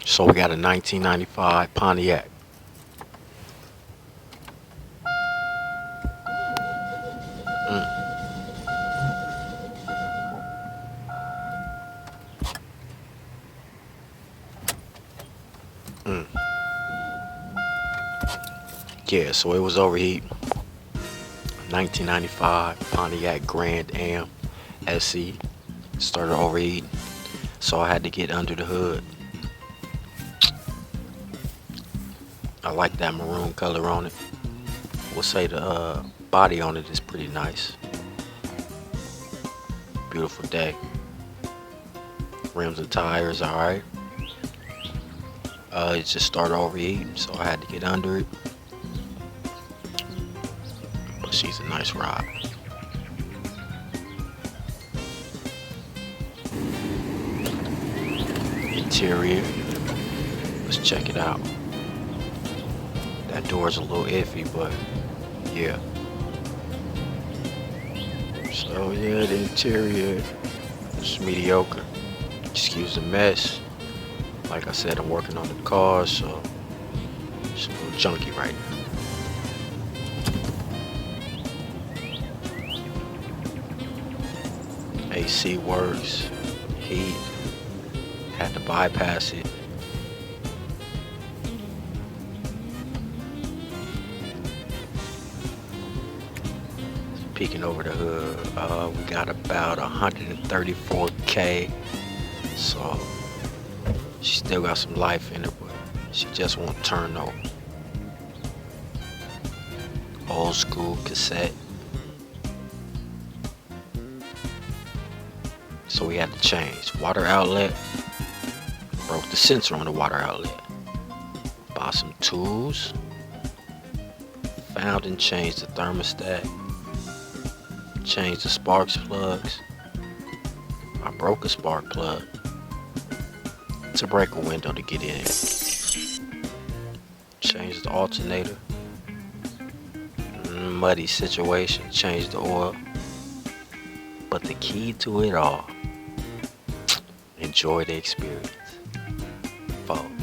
So we got a 1995 Pontiac. Mm, mm. Yeah, so it was overheating. 1995 Pontiac Grand Am SE started overheating, so I had to get under the hood. I like that maroon color on it. We'll say the body on it is pretty nice. Beautiful day. Rims and tires, all right. It just started overheating, so I had to get under it. But she's a nice ride. Interior, let's check it out. That door's a little iffy, but yeah. So yeah, the interior is mediocre. Excuse the mess. Like I said, I'm working on the car, so it's a little junky right now. AC works, heat, had to bypass it. Peeking over the hood, we got about 134K, so she still got some life in it, but she just won't turn over. Old school cassette. So we had to change. Water outlet. Broke the sensor on the water outlet. Bought some tools. Found and changed the thermostat. Changed the sparks plugs. I broke a spark plug. It's a breaker window to get in. Changed the alternator. Muddy situation. Changed the oil. But the key to it all, enjoy the experience. Folks.